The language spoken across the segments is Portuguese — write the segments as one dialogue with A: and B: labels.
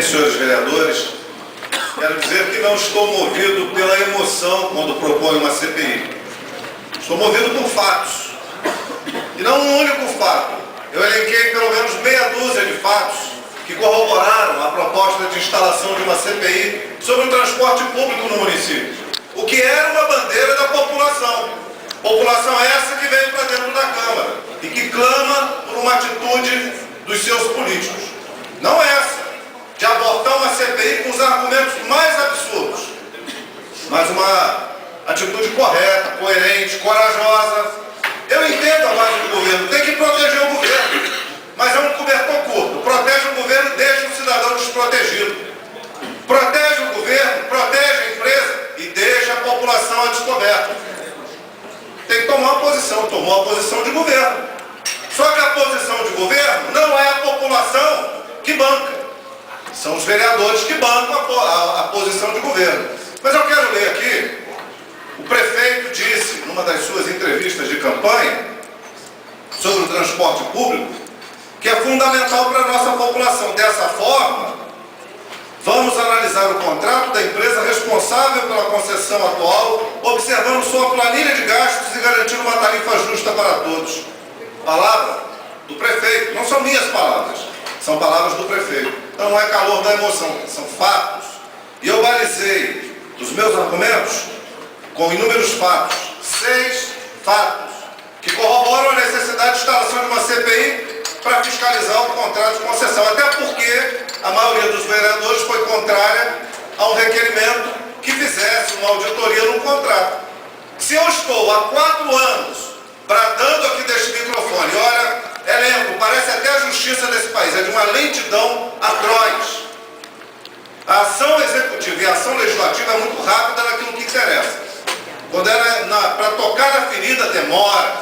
A: Senhores vereadores, quero dizer que não estou movido pela emoção quando proponho uma CPI. Estou movido por fatos. E não um único fato. Eu elenquei pelo menos meia dúzia de fatos que corroboraram a proposta de instalação de uma CPI sobre o transporte público no município. O que era uma bandeira da população. População essa que veio para dentro da Câmara e que clama por uma atitude dos seus políticos. Não essa, de abortar uma CPI com os argumentos mais absurdos, mas uma atitude correta, coerente, corajosa. Eu entendo a base do governo, tem que proteger o governo, mas é um cobertor curto. Protege o governo e deixa o cidadão desprotegido. Protege o governo, protege a empresa e deixa a população a descoberta. Tem que tomar uma posição, tomou a posição de governo. Só que a posição de governo não é a população que banca. São os vereadores que bancam a posição de governo. Mas eu quero ler aqui, o prefeito disse, numa das suas entrevistas de campanha, sobre o transporte público, que é fundamental para a nossa população. Dessa forma, vamos analisar o contrato da empresa responsável pela concessão atual, observando sua planilha de gastos e garantindo uma tarifa justa para todos. Palavra do prefeito, não são minhas palavras, são palavras do prefeito. Então não é calor da emoção, são fatos. E eu balizei os meus argumentos com inúmeros fatos, 6 fatos, que corroboram a necessidade de instalação de uma CPI para fiscalizar o contrato de concessão. Até porque a maioria dos vereadores foi contrária a um requerimento que fizesse uma auditoria no contrato. Se eu estou há 4 anos bradando aqui deste microfone, olha, elenco, parece até a justiça desse país, é de uma lentidão atroz. A ação executiva e a ação legislativa é muito rápida naquilo que interessa. Quando para tocar na ferida, demora.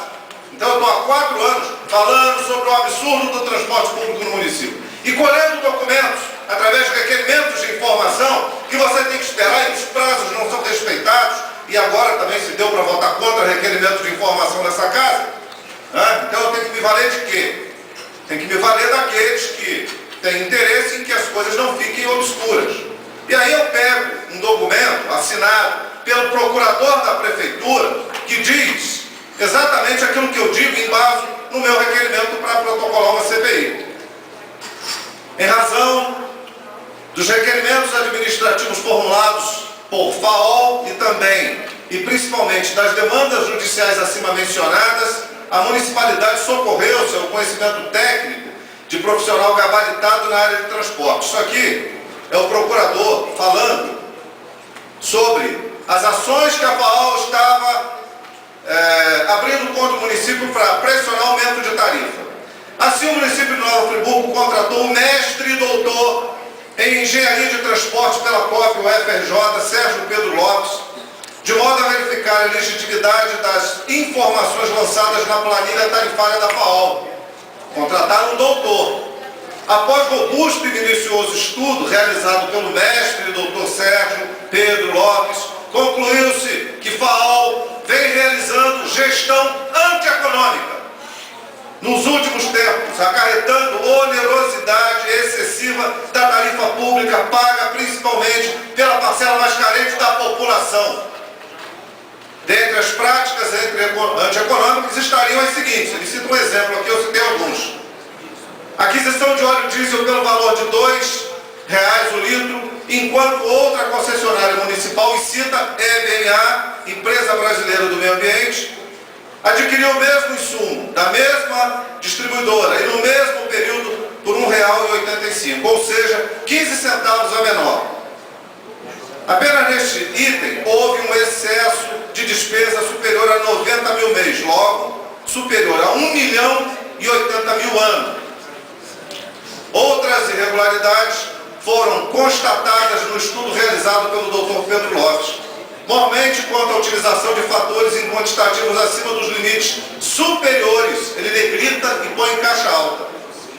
A: Então eu estou há 4 anos falando sobre o absurdo do transporte público no município. E colhendo documentos, através de requerimentos de informação, que você tem que esperar e os prazos não são respeitados, e agora também se deu para votar contra requerimentos de informação nessa casa. Então eu tenho que me valer de quê? Tem que me valer daqueles que têm interesse em que as coisas não fiquem obscuras. E aí eu pego um documento assinado pelo procurador da prefeitura que diz exatamente aquilo que eu digo em base no meu requerimento para protocolar uma CPI. Em razão dos requerimentos administrativos formulados por FAOL e também, e principalmente das demandas judiciais acima mencionadas, a municipalidade socorreu-se ao conhecimento técnico de profissional gabaritado na área de transporte. Isso aqui é o procurador falando sobre as ações que a FAOL estava abrindo contra o município para pressionar o aumento de tarifa. Assim, o município de Nova Friburgo contratou o mestre e doutor em engenharia de transporte pela COF, o FRJ, Sérgio Pedro Lopes, de modo a verificar a legitimidade das informações lançadas na planilha tarifária da FAOL. Contrataram um doutor. Após robusto e minucioso estudo realizado pelo mestre e doutor Sérgio Pedro Lopes, concluiu-se que FAOL vem realizando gestão antieconômica nos últimos tempos, acarretando onerosidade excessiva da tarifa pública paga principalmente pela parcela mais carente da população. Dentre as práticas antieconômicas estariam as seguintes, ele cita um exemplo aqui, eu citei alguns. Aquisição de óleo diesel pelo valor de R$2 o litro, enquanto outra concessionária municipal, e cita EBMA, Empresa Brasileira do Meio Ambiente, adquiriu o mesmo insumo da mesma distribuidora e no mesmo período por R$1,85, ou seja, 15 centavos a menor. Apenas neste item houve um excesso de despesa superior a 90 mil mês, logo superior a 1.080.000 ano. Outras irregularidades foram constatadas no estudo realizado pelo Dr. Pedro Lopes, normalmente quanto à utilização de fatores em quantitativos acima dos limites superiores, ele negrita e põe em caixa alta,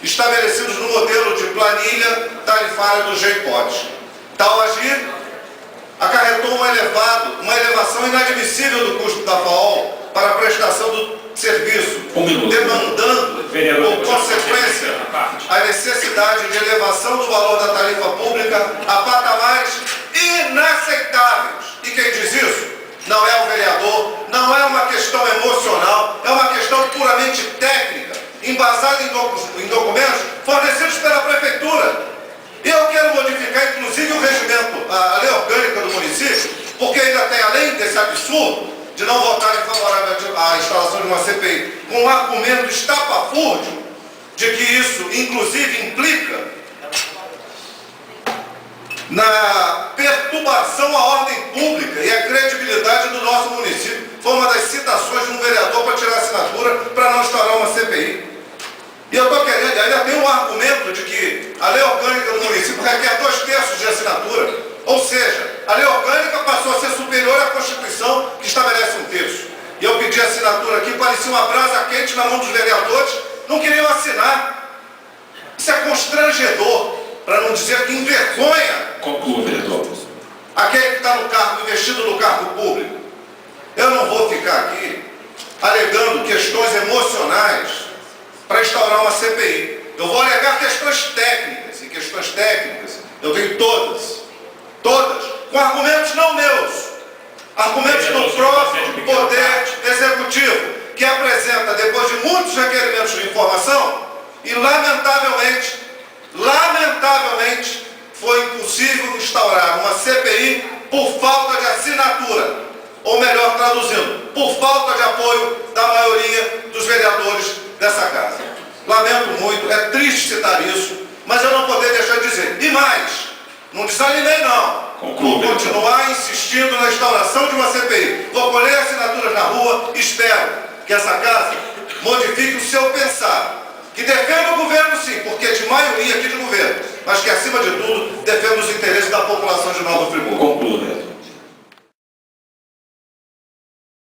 A: estabelecidos no modelo de planilha tarifária do GEIPOD. Tal agir acarretou uma elevação inadmissível do custo da FAOL para a prestação do serviço, demandando, por consequência, a necessidade necessidade de elevação do valor da tarifa pública a patamares inaceitáveis. E quem diz isso não é o vereador, não é uma questão emocional, é uma questão puramente técnica, embasada em documentos fornecidos pela Prefeitura. E eu quero modificar, inclusive, o regimento, a lei orgânica do município, porque ainda tem, além desse absurdo de não votarem favorável à instalação de uma CPI, com um argumento estapafúrdio de que isso, inclusive, implica na perturbação à ordem pública e à credibilidade do nosso município. Foi uma das citações de um vereador para tirar assinatura para não instaurar uma CPI. E eu estou querendo, ainda tem um argumento de que a lei orgânica do município requer 2/3 de assinatura. Ou seja, a lei orgânica passou a ser superior à Constituição, que estabelece 1/3. E eu pedi assinatura aqui, parecia uma brasa quente na mão dos vereadores, não queriam assinar. Isso é constrangedor, para não dizer que envergonha.
B: Conclua, vereador.
A: Aquele que está no cargo, investido no cargo público. Eu não vou ficar aqui alegando questões emocionais para instaurar uma CPI. Eu vou alegar questões técnicas, e questões técnicas eu tenho todas, com argumentos não meus, argumentos do próprio Poder Executivo, que apresenta, depois de muitos requerimentos de informação, e lamentavelmente, foi impossível instaurar uma CPI por falta de assinatura, ou melhor traduzindo, por falta de apoio da maioria dos vereadores dessa casa. Lamento muito, é triste citar isso, mas eu não poderia deixar de dizer. E mais, não desanimei não. Vou continuar insistindo na instauração de uma CPI. Vou colher assinaturas na rua, espero que essa casa modifique o seu pensar. Que defenda o governo sim, porque é de maioria aqui de governo, mas que acima de tudo defenda os interesses da população de Nova Friburgo.
B: Conclua, vereador.